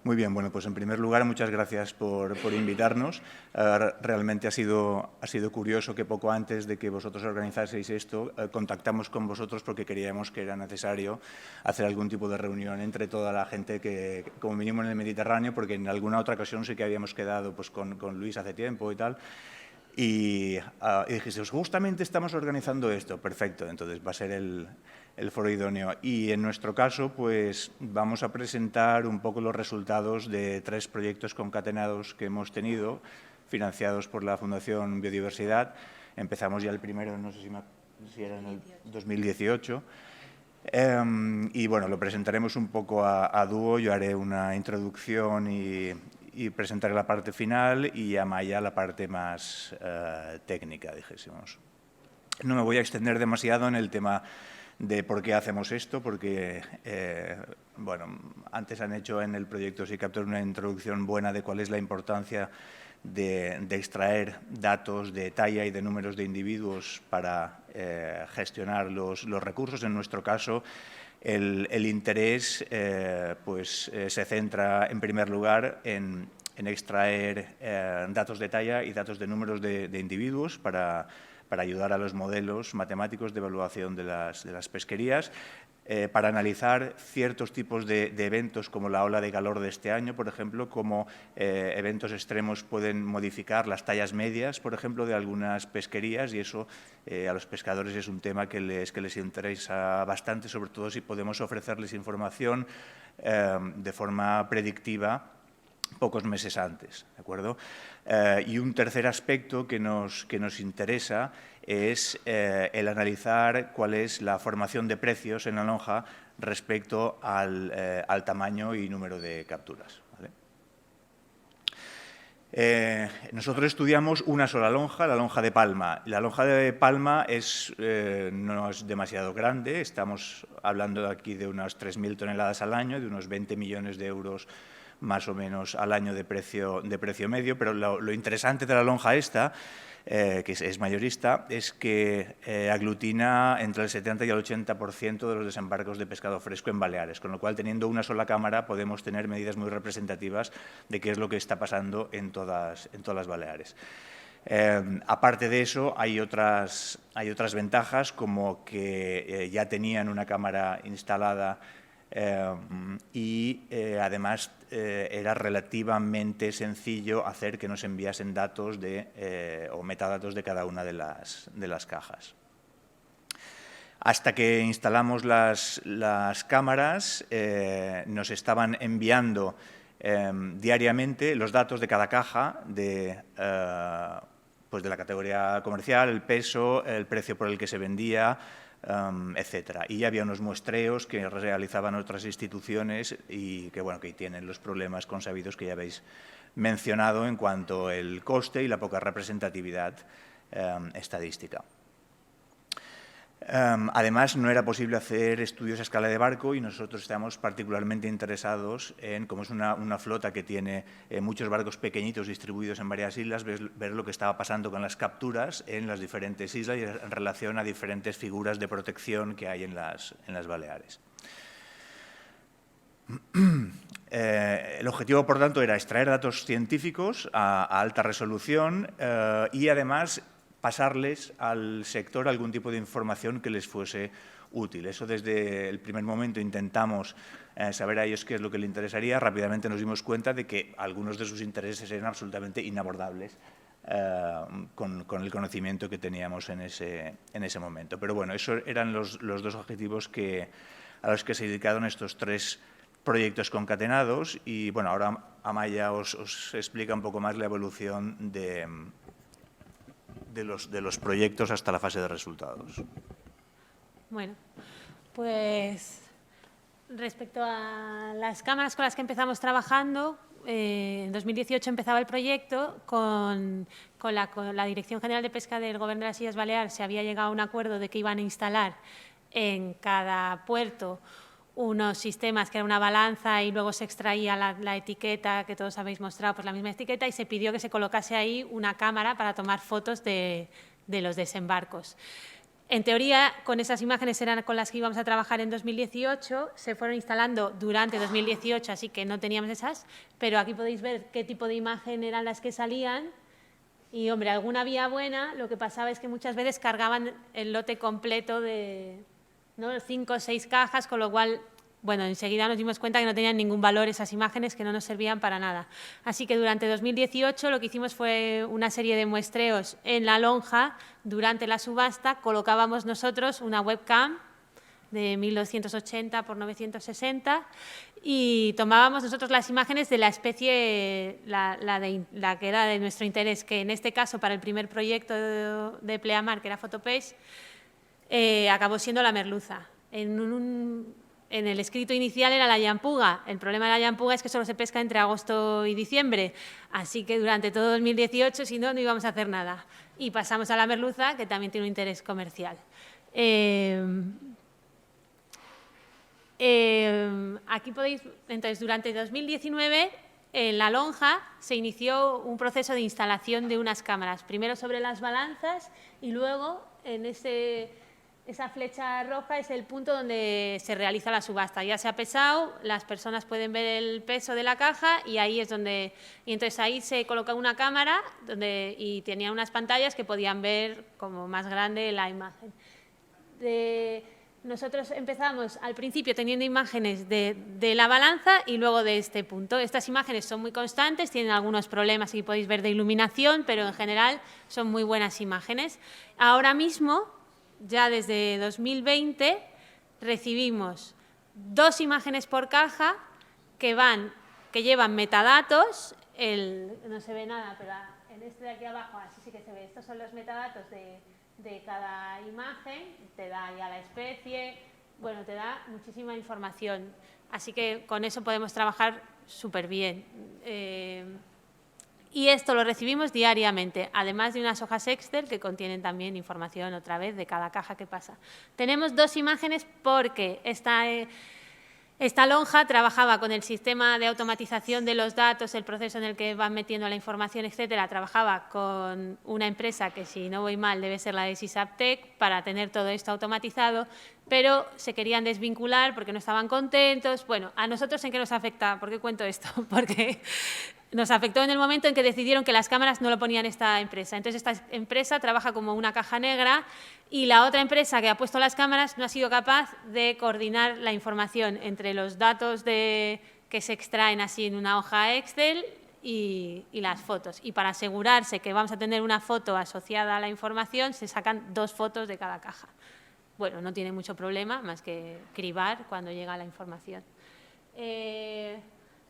Muy bien, bueno, pues en primer lugar, muchas gracias por invitarnos. Realmente ha sido curioso que poco antes de que vosotros organizaseis esto, contactamos con vosotros porque creíamos que era necesario hacer algún tipo de reunión entre toda la gente que, como mínimo en el Mediterráneo, porque en alguna otra ocasión sí que habíamos quedado pues, con Luis hace tiempo y tal. Y dijiste, justamente estamos organizando esto, perfecto, entonces va a ser el foro idóneo. Y en nuestro caso, pues vamos a presentar un poco los resultados de 3 proyectos concatenados que hemos tenido, financiados por la Fundación Biodiversidad. Empezamos ya el primero, no sé si era en el 2018. Y bueno, lo presentaremos un poco a dúo. Yo haré una introducción y presentaré la parte final y Amaya la parte más técnica, dijésemos. No me voy a extender demasiado en el tema de por qué hacemos esto, porque, bueno, antes han hecho en el proyecto SeaCapture una introducción buena de cuál es la importancia de extraer datos de talla y de números de individuos para gestionar los recursos. En nuestro caso, el interés se centra en primer lugar en extraer datos de talla y datos de números de individuos para ayudar a los modelos matemáticos de evaluación de las pesquerías, para analizar ciertos tipos de eventos como la ola de calor de este año, por ejemplo, cómo eventos extremos pueden modificar las tallas medias, por ejemplo, de algunas pesquerías, y eso a los pescadores es un tema que les interesa bastante, sobre todo si podemos ofrecerles información de forma predictiva pocos meses antes, ¿de acuerdo? Y un tercer aspecto que nos interesa es el analizar cuál es la formación de precios en la lonja respecto al tamaño y número de capturas, ¿vale? Nosotros estudiamos una sola lonja, la lonja de Palma. La lonja de Palma no es demasiado grande, estamos hablando aquí de unas 3.000 toneladas al año, de unos 20 millones de euros más o menos al año de precio medio, pero lo interesante de la lonja esta, que es mayorista, es que aglutina entre el 70 y el 80% de los desembarcos de pescado fresco en Baleares, con lo cual, teniendo una sola cámara, podemos tener medidas muy representativas de qué es lo que está pasando en todas las Baleares. Aparte de eso, hay otras ventajas, como que ya tenían una cámara instalada y además era relativamente sencillo hacer que nos enviasen datos o metadatos de cada una de las cajas. Hasta que instalamos las cámaras, nos estaban enviando diariamente los datos de cada caja pues de la categoría comercial, el peso, el precio por el que se vendía, etcétera. Y había unos muestreos que realizaban otras instituciones y que, bueno, que tienen los problemas consabidos que ya habéis mencionado en cuanto al coste y la poca representatividad estadística. Además, no era posible hacer estudios a escala de barco y nosotros estamos particularmente interesados en, como es una flota que tiene muchos barcos pequeñitos distribuidos en varias islas, ver lo que estaba pasando con las capturas en las diferentes islas y en relación a diferentes figuras de protección que hay en las Baleares. El objetivo, por tanto, era extraer datos científicos a alta resolución y, además, pasarles al sector algún tipo de información que les fuese útil. Eso desde el primer momento intentamos saber a ellos qué es lo que les interesaría. Rápidamente nos dimos cuenta de que algunos de sus intereses eran absolutamente inabordables con el conocimiento que teníamos en ese momento. Pero bueno, esos eran los 2 objetivos a los que se dedicaron estos 3 proyectos concatenados y, bueno, ahora Amaya os explica un poco más la evolución de los proyectos hasta la fase de resultados. Bueno, pues respecto a las cámaras con las que empezamos trabajando, en 2018 empezaba el proyecto con la Dirección General de Pesca del Gobierno de las Illes Baleares. Se había llegado a un acuerdo de que iban a instalar en cada puerto unos sistemas que era una balanza y luego se extraía la etiqueta que todos habéis mostrado, pues la misma etiqueta, y se pidió que se colocase ahí una cámara para tomar fotos de los desembarcos. En teoría, con esas imágenes eran con las que íbamos a trabajar en 2018, se fueron instalando durante 2018, así que no teníamos esas, pero aquí podéis ver qué tipo de imagen eran las que salían. Y, hombre, alguna había buena, lo que pasaba es que muchas veces cargaban el lote completo de 5 o 6 cajas, con lo cual, bueno, enseguida nos dimos cuenta que no tenían ningún valor esas imágenes, que no nos servían para nada. Así que durante 2018 lo que hicimos fue una serie de muestreos en la lonja. Durante la subasta colocábamos nosotros una webcam de 1280 por 960 y tomábamos nosotros las imágenes de la especie, la que era de nuestro interés, que en este caso para el primer proyecto de Pleamar, que era Photopage, acabó siendo la merluza. En el escrito inicial era la llampuga. El problema de la llampuga es que solo se pesca entre agosto y diciembre, así que durante todo 2018, si no, no íbamos a hacer nada. Y pasamos a la merluza, que también tiene un interés comercial. Aquí podéis, entonces, durante 2019, en la lonja se inició un proceso de instalación de unas cámaras, primero sobre las balanzas y luego en esa flecha roja es el punto donde se realiza la subasta. Ya se ha pesado, las personas pueden ver el peso de la caja y ahí es donde... Y entonces ahí se coloca una cámara y tenía unas pantallas que podían ver como más grande la imagen. Nosotros empezamos al principio teniendo imágenes de la balanza y luego de este punto. Estas imágenes son muy constantes, tienen algunos problemas que podéis ver de iluminación, pero en general son muy buenas imágenes. Ahora mismo, ya desde 2020, recibimos 2 imágenes por caja que llevan metadatos. No se ve nada, pero en este de aquí abajo, así sí que se ve. Estos son los metadatos de cada imagen, te da ya la especie, bueno, te da muchísima información. Así que con eso podemos trabajar súper bien. Y esto lo recibimos diariamente, además de unas hojas Excel que contienen también información otra vez de cada caja que pasa. Tenemos 2 imágenes porque esta lonja trabajaba con el sistema de automatización de los datos, el proceso en el que van metiendo la información, etcétera. Trabajaba con una empresa que, si no voy mal, debe ser la de Sysaptec, para tener todo esto automatizado, pero se querían desvincular porque no estaban contentos. Bueno, ¿a nosotros en qué nos afecta? ¿Por qué cuento esto? Porque nos afectó en el momento en que decidieron que las cámaras no lo ponían esta empresa. Entonces, esta empresa trabaja como una caja negra y la otra empresa que ha puesto las cámaras no ha sido capaz de coordinar la información entre los datos que se extraen así en una hoja Excel y las fotos. Y para asegurarse que vamos a tener una foto asociada a la información, se sacan 2 fotos de cada caja. Bueno, no tiene mucho problema, más que cribar cuando llega la información.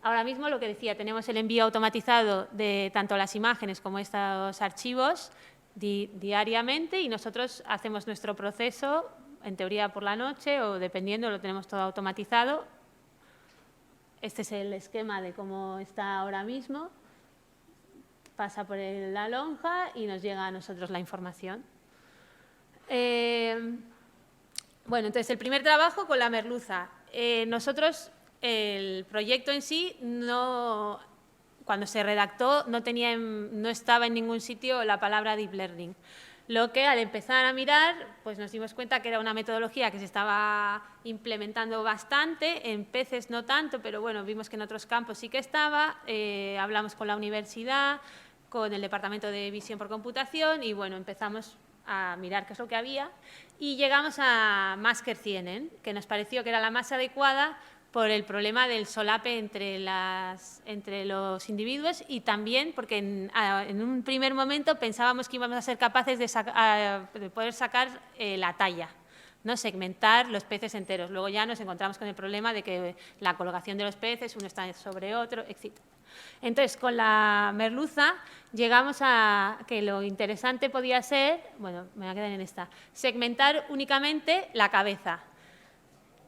Ahora mismo, lo que decía, tenemos el envío automatizado de tanto las imágenes como estos archivos diariamente y nosotros hacemos nuestro proceso, en teoría por la noche o dependiendo, lo tenemos todo automatizado. Este es el esquema de cómo está ahora mismo. Pasa por la lonja y nos llega a nosotros la información. Bueno, entonces el primer trabajo con la merluza. Nosotros, el proyecto en sí, cuando se redactó no estaba en ningún sitio la palabra Deep Learning. Lo que al empezar a mirar, pues nos dimos cuenta que era una metodología que se estaba implementando bastante, en peces no tanto, pero bueno, vimos que en otros campos sí que estaba. Hablamos con la universidad, con el Departamento de Visión por Computación y bueno, empezamos a mirar qué es lo que había y llegamos a Masker-CNN, que nos pareció que era la más adecuada por el problema del solape entre los individuos y también porque en un primer momento pensábamos que íbamos a ser capaces de poder sacar la talla, ¿no? Segmentar los peces enteros. Luego ya nos encontramos con el problema de que la colocación de los peces, uno está sobre otro, etc. Entonces, con la merluza llegamos a que lo interesante podía ser, bueno, me voy a quedar en esta, segmentar únicamente la cabeza,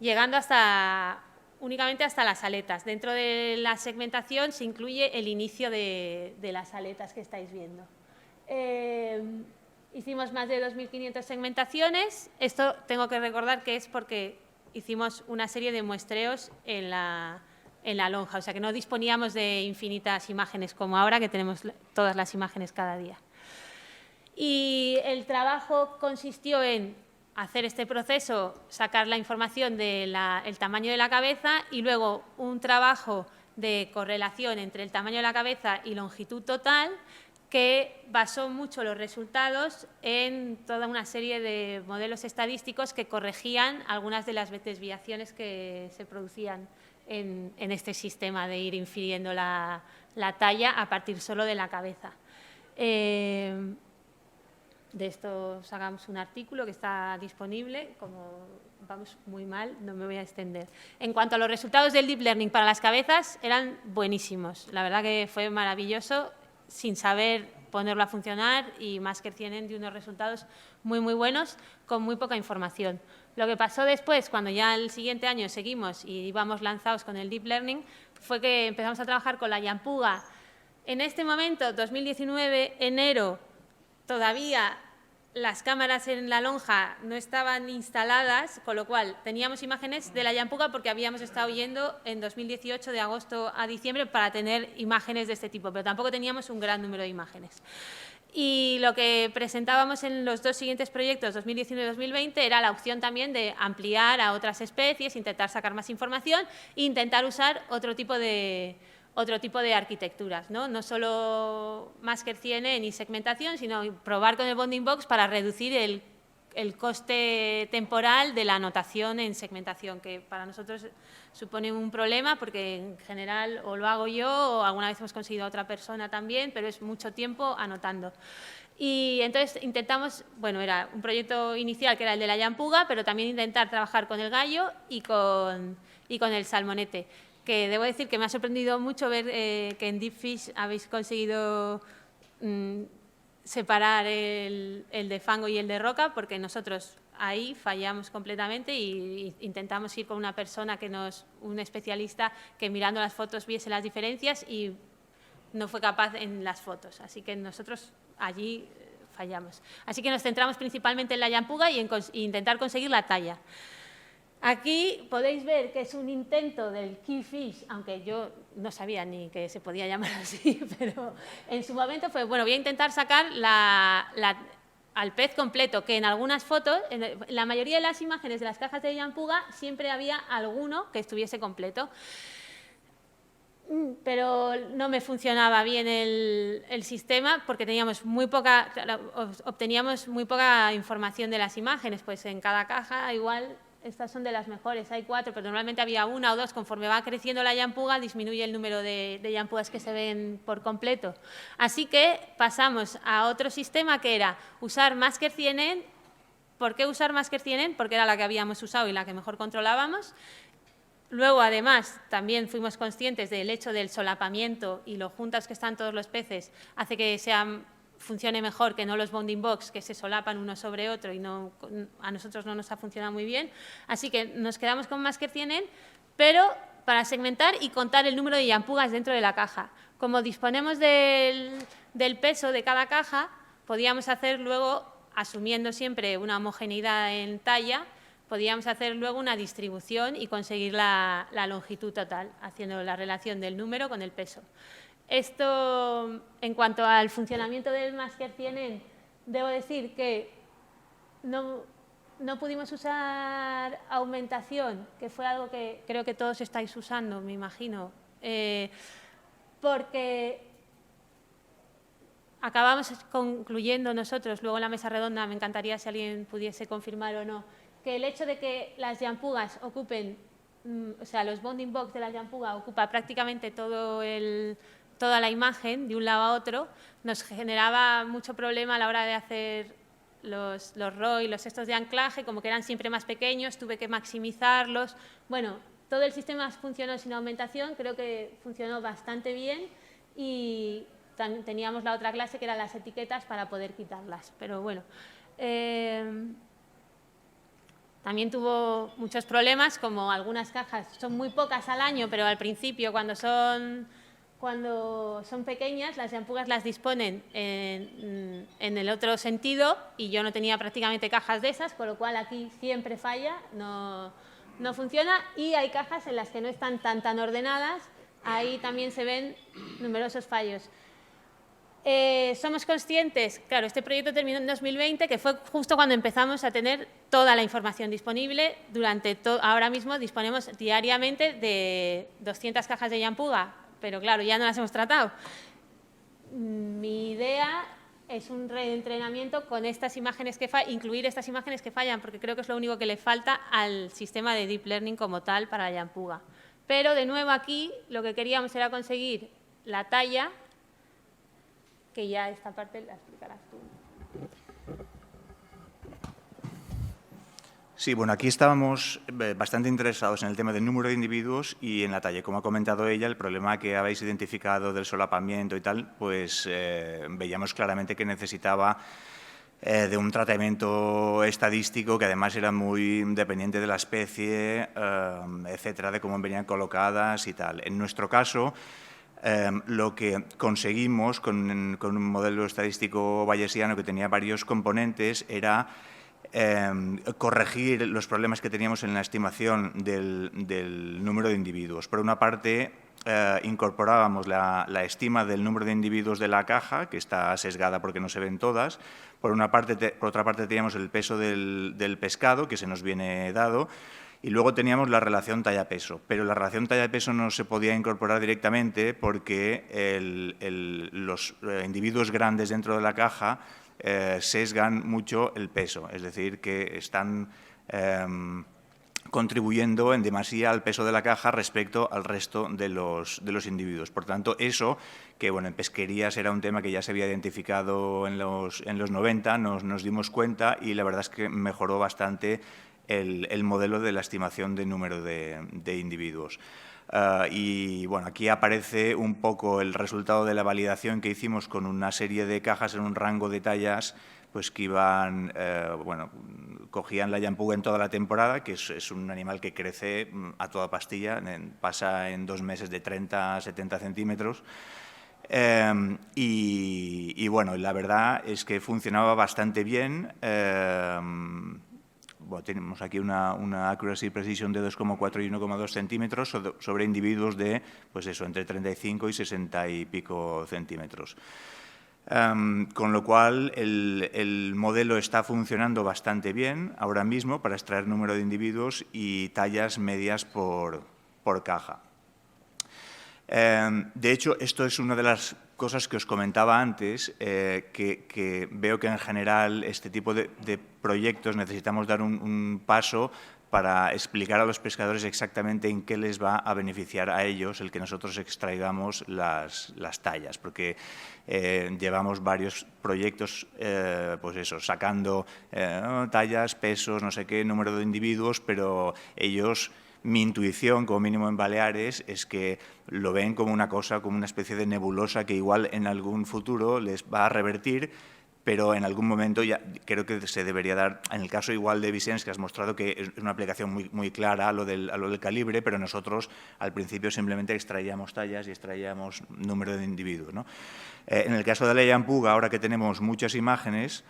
llegando únicamente hasta las aletas. Dentro de la segmentación se incluye el inicio de las aletas que estáis viendo. Hicimos más de 2.500 segmentaciones. Esto tengo que recordar que es porque hicimos una serie de muestreos en la lonja, o sea que no disponíamos de infinitas imágenes como ahora, que tenemos todas las imágenes cada día. Y el trabajo consistió en hacer este proceso, sacar la información del tamaño de la cabeza y luego un trabajo de correlación entre el tamaño de la cabeza y longitud total, que basó mucho los resultados en toda una serie de modelos estadísticos que corregían algunas de las desviaciones que se producían en este sistema de ir infiriendo la talla a partir solo de la cabeza. De esto sacamos un artículo que está disponible, como vamos muy mal, no me voy a extender. En cuanto a los resultados del Deep Learning para las cabezas, eran buenísimos. La verdad que fue maravilloso, sin saber ponerlo a funcionar, y Masker-CNN dio unos resultados muy, muy buenos con muy poca información. Lo que pasó después, cuando ya el siguiente año seguimos y íbamos lanzados con el Deep Learning, fue que empezamos a trabajar con la Yampuga. En este momento, 2019, enero, todavía las cámaras en la lonja no estaban instaladas, con lo cual teníamos imágenes de la Yampuga porque habíamos estado yendo en 2018 de agosto a diciembre para tener imágenes de este tipo, pero tampoco teníamos un gran número de imágenes. Y lo que presentábamos en los dos siguientes proyectos, 2019 y 2020, era la opción también de ampliar a otras especies, intentar sacar más información e intentar usar otro tipo de arquitecturas, no solo Masker-CNN ni segmentación, sino probar con el Bounding Box para reducir el coste temporal de la anotación en segmentación, que para nosotros supone un problema porque en general o lo hago yo o alguna vez hemos conseguido a otra persona también, pero es mucho tiempo anotando. Y entonces intentamos, bueno, era un proyecto inicial que era el de la Yampuga, pero también intentar trabajar con el gallo y con el salmonete, que debo decir que me ha sorprendido mucho ver que en DeepFish habéis conseguido separar el de fango y el de roca, porque nosotros ahí fallamos completamente y intentamos ir con una persona un especialista que mirando las fotos viese las diferencias y no fue capaz en las fotos. Así que nosotros allí fallamos. Así que nos centramos principalmente en la Yampuga y en intentar conseguir la talla. Aquí podéis ver que es un intento del Keyfish, aunque yo no sabía ni que se podía llamar así, pero en su momento fue, bueno, voy a intentar sacar al pez completo, que en algunas fotos, en la mayoría de las imágenes de las cajas de Yampuga, siempre había alguno que estuviese completo. Pero no me funcionaba bien el sistema porque obteníamos muy poca información de las imágenes, pues en cada caja igual estas son de las mejores, hay 4, pero normalmente había 1 o 2. Conforme va creciendo la Yampuga, disminuye el número de Yampugas que se ven por completo. Así que pasamos a otro sistema que era usar Masker-CNN. ¿Por qué usar Masker-CNN? Porque era la que habíamos usado y la que mejor controlábamos. Luego, además, también fuimos conscientes del hecho del solapamiento y lo juntas que están todos los peces hace que funcione mejor que no los bounding box, que se solapan uno sobre otro y a nosotros no nos ha funcionado muy bien. Así que nos quedamos con Masker-CNN, pero para segmentar y contar el número de Yampugas dentro de la caja. Como disponemos del peso de cada caja, podíamos hacer luego, asumiendo siempre una homogeneidad en talla, podíamos hacer luego una distribución y conseguir la longitud total, haciendo la relación del número con el peso. Esto, en cuanto al funcionamiento del Masker-CNN, debo decir que no pudimos usar aumentación, que fue algo que creo que todos estáis usando, me imagino, porque acabamos concluyendo nosotros, luego en la mesa redonda, me encantaría si alguien pudiese confirmar o no, que el hecho de que las Yampugas ocupen, o sea, los bounding box de la Yampuga ocupa prácticamente toda la imagen de un lado a otro, nos generaba mucho problema a la hora de hacer los ROI, los estos de anclaje, como que eran siempre más pequeños, tuve que maximizarlos. Bueno, todo el sistema funcionó sin aumentación, creo que funcionó bastante bien y teníamos la otra clase que eran las etiquetas para poder quitarlas. Pero bueno, también tuvo muchos problemas, como algunas cajas son muy pocas al año, pero al principio cuando son pequeñas, las Yampugas las disponen en el otro sentido y yo no tenía prácticamente cajas de esas, con lo cual aquí siempre falla, no funciona, y hay cajas en las que no están tan ordenadas, ahí también se ven numerosos fallos. somos conscientes, claro, este proyecto terminó en 2020, que fue justo cuando empezamos a tener toda la información disponible. Ahora mismo disponemos diariamente de 200 cajas de Yampuga, pero claro, ya no las hemos tratado. Mi idea es un reentrenamiento con estas imágenes incluir estas imágenes que fallan, porque creo que es lo único que le falta al sistema de Deep Learning como tal para la Yampuga. Pero, de nuevo, aquí lo que queríamos era conseguir la talla, que ya esta parte la explicarás tú. Sí, bueno, aquí estábamos bastante interesados en el tema del número de individuos y en la talla. Como ha comentado ella, el problema que habéis identificado del solapamiento y tal, pues veíamos claramente que necesitaba de un tratamiento estadístico que además era muy dependiente de la especie, etcétera, de cómo venían colocadas y tal. En nuestro caso, lo que conseguimos con un modelo estadístico bayesiano que tenía varios componentes era corregir los problemas que teníamos en la estimación del número de individuos. Por una parte, incorporábamos la estima del número de individuos de la caja, que está sesgada porque no se ven todas. Por otra parte, teníamos el peso del pescado, que se nos viene dado. Y luego teníamos la relación talla-peso, pero la relación talla-peso no se podía incorporar directamente porque los individuos grandes dentro de la caja sesgan mucho el peso, es decir, que están contribuyendo en demasía al peso de la caja respecto al resto de los individuos. Por tanto, eso, que bueno, en pesquerías era un tema que ya se había identificado en los 90, nos dimos cuenta y la verdad es que mejoró bastante el modelo de la estimación de número de individuos. Y bueno, aquí aparece un poco el resultado de la validación que hicimos con una serie de cajas en un rango de tallas pues que iban, cogían la Yampuga en toda la temporada, que es un animal que crece a toda pastilla, pasa en 2 meses de 30 a 70 centímetros. Y bueno, la verdad es que funcionaba bastante bien. Bueno, tenemos aquí una accuracy precision de 2,4 y 1,2 centímetros sobre individuos de, pues eso, entre 35 y 60 y pico centímetros. Con lo cual, el modelo está funcionando bastante bien ahora mismo para extraer número de individuos y tallas medias por caja. De hecho, esto es una de las cosas que os comentaba antes, que veo que en general este tipo de proyectos necesitamos dar un paso para explicar a los pescadores exactamente en qué les va a beneficiar a ellos el que nosotros extraigamos las tallas, porque llevamos varios proyectos, pues eso, sacando tallas, pesos, no sé qué, número de individuos, pero ellos... Mi intuición, como mínimo en Baleares, es que lo ven como una cosa, como una especie de nebulosa que igual en algún futuro les va a revertir, pero en algún momento ya creo que se debería dar, en el caso igual de Vicens, que has mostrado que es una aplicación muy clara a lo del calibre, pero nosotros al principio simplemente extraíamos tallas y extraíamos número de individuos, ¿no? En el caso de la Yampuga, ahora que tenemos muchas imágenes,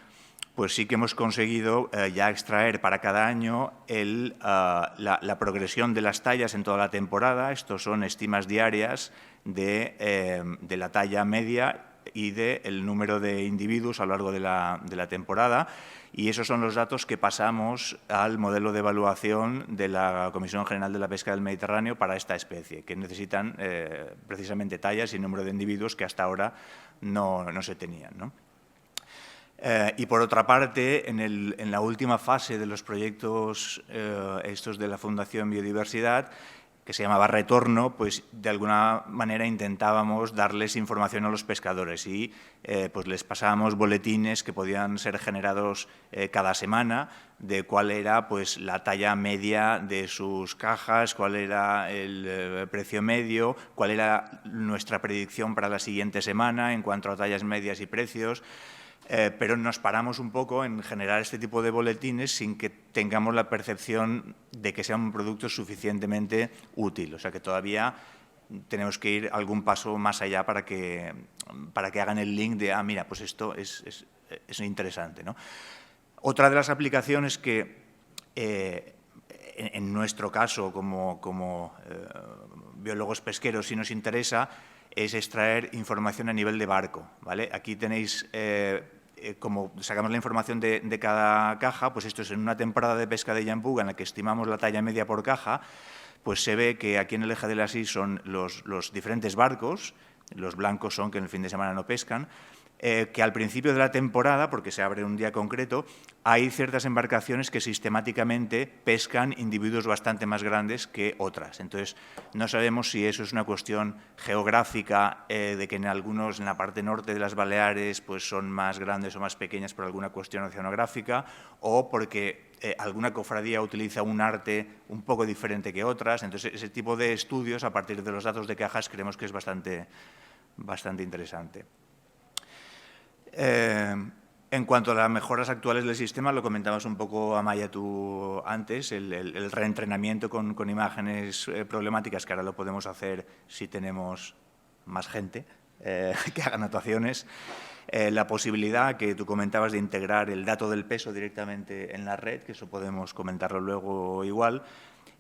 pues sí que hemos conseguido ya extraer para cada año la progresión de las tallas en toda la temporada. Estos son estimas diarias de la talla media y del número de individuos a lo largo de la temporada. Y esos son los datos que pasamos al modelo de evaluación de la Comisión General de la Pesca del Mediterráneo para esta especie, que necesitan precisamente tallas y número de individuos que hasta ahora no se tenían, ¿no? Y por otra parte, en la última fase de los proyectos estos de la Fundación Biodiversidad, que se llamaba Retorno, pues de alguna manera intentábamos darles información a los pescadores y pues les pasábamos boletines que podían ser generados cada semana de cuál era pues la talla media de sus cajas, cuál era el precio medio, cuál era nuestra predicción para la siguiente semana en cuanto a tallas medias y precios. Pero nos paramos un poco en generar este tipo de boletines sin que tengamos la percepción de que sea un producto suficientemente útil. O sea, que todavía tenemos que ir algún paso más allá para que hagan el link de, mira, pues esto es interesante, ¿no? Otra de las aplicaciones que, en nuestro caso, como biólogos pesqueros, sí nos interesa, es extraer información a nivel de barco, ¿vale? Aquí tenéis, como sacamos la información de cada caja, pues esto es en una temporada de pesca de Yambuga en la que estimamos la talla media por caja, pues se ve que aquí en el eje de las Is son los diferentes barcos, los blancos son que en el fin de semana no pescan, que al principio de la temporada, porque se abre un día concreto, hay ciertas embarcaciones que sistemáticamente pescan individuos bastante más grandes que otras. Entonces, no sabemos si eso es una cuestión geográfica, de que en la parte norte de las Baleares, pues son más grandes o más pequeñas por alguna cuestión oceanográfica, o porque alguna cofradía utiliza un arte un poco diferente que otras. Entonces, ese tipo de estudios, a partir de los datos de cajas, creemos que es bastante interesante. En cuanto a las mejoras actuales del sistema, lo comentabas un poco, Amaya, tú antes, el reentrenamiento con imágenes problemáticas, que ahora lo podemos hacer si tenemos más gente que haga anotaciones. La posibilidad que tú comentabas de integrar el dato del peso directamente en la red, que eso podemos comentarlo luego igual.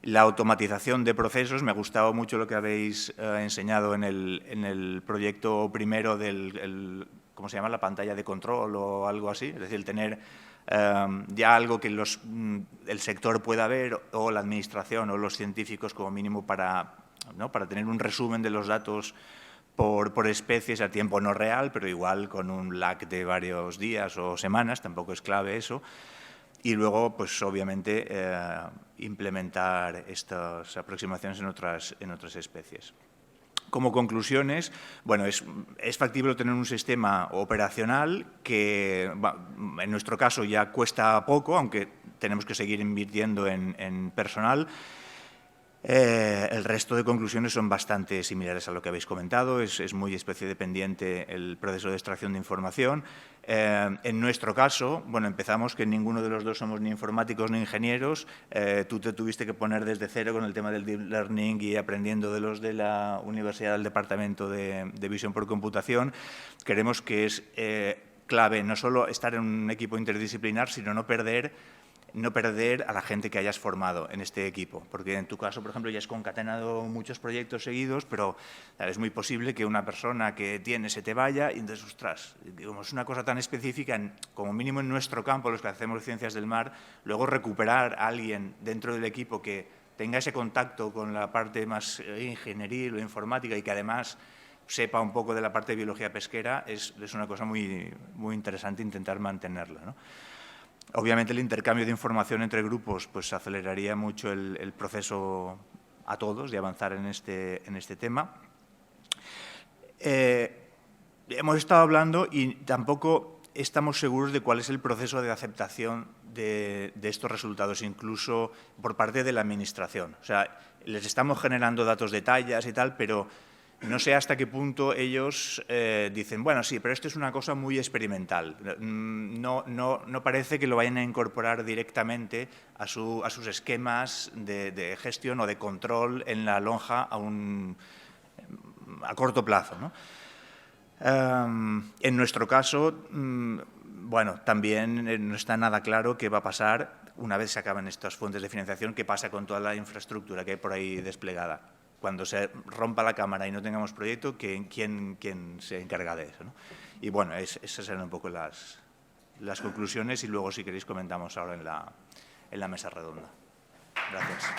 La automatización de procesos, me ha gustado mucho lo que habéis enseñado en el proyecto primero del ¿cómo se llama? La pantalla de control o algo así, es decir, tener ya algo que el sector pueda ver, o la administración o los científicos como mínimo para tener un resumen de los datos por especies a tiempo no real, pero igual con un lag de varios días o semanas, tampoco es clave eso. Y luego, pues obviamente, implementar estas aproximaciones en otras especies. Como conclusiones, bueno, es factible tener un sistema operacional que, en nuestro caso, ya cuesta poco, aunque tenemos que seguir invirtiendo en personal. El resto de conclusiones son bastante similares a lo que habéis comentado. Es muy especie dependiente el proceso de extracción de información. En nuestro caso, bueno, empezamos que ninguno de los dos somos ni informáticos ni ingenieros. Tú te tuviste que poner desde cero con el tema del deep learning y aprendiendo de los de la universidad del departamento de visión por computación. Creemos que es clave no solo estar en un equipo interdisciplinar, sino no perder a la gente que hayas formado en este equipo, porque en tu caso, por ejemplo, ya has concatenado muchos proyectos seguidos, pero es muy posible que una persona que tiene se te vaya y entonces, ostras, digamos, es una cosa tan específica, como mínimo en nuestro campo, los que hacemos ciencias del mar, luego recuperar a alguien dentro del equipo que tenga ese contacto con la parte más ingenieril o informática y que además sepa un poco de la parte de biología pesquera, es una cosa muy interesante intentar mantenerla, ¿no? Obviamente, el intercambio de información entre grupos pues aceleraría mucho el proceso a todos de avanzar en este tema. Hemos estado hablando y tampoco estamos seguros de cuál es el proceso de aceptación de estos resultados, incluso por parte de la Administración. O sea, les estamos generando datos de tallas y tal, pero no sé hasta qué punto ellos dicen, bueno, sí, pero esto es una cosa muy experimental. No parece que lo vayan a incorporar directamente a sus esquemas de gestión o de control en la lonja a corto plazo, ¿no? En nuestro caso, bueno, también no está nada claro qué va a pasar una vez se acaben estas fuentes de financiación, qué pasa con toda la infraestructura que hay por ahí desplegada. Cuando se rompa la cámara y no tengamos proyecto, ¿quién se encarga de eso, ¿no? Y bueno, esas eran un poco las conclusiones y luego, si queréis, comentamos ahora en la mesa redonda. Gracias.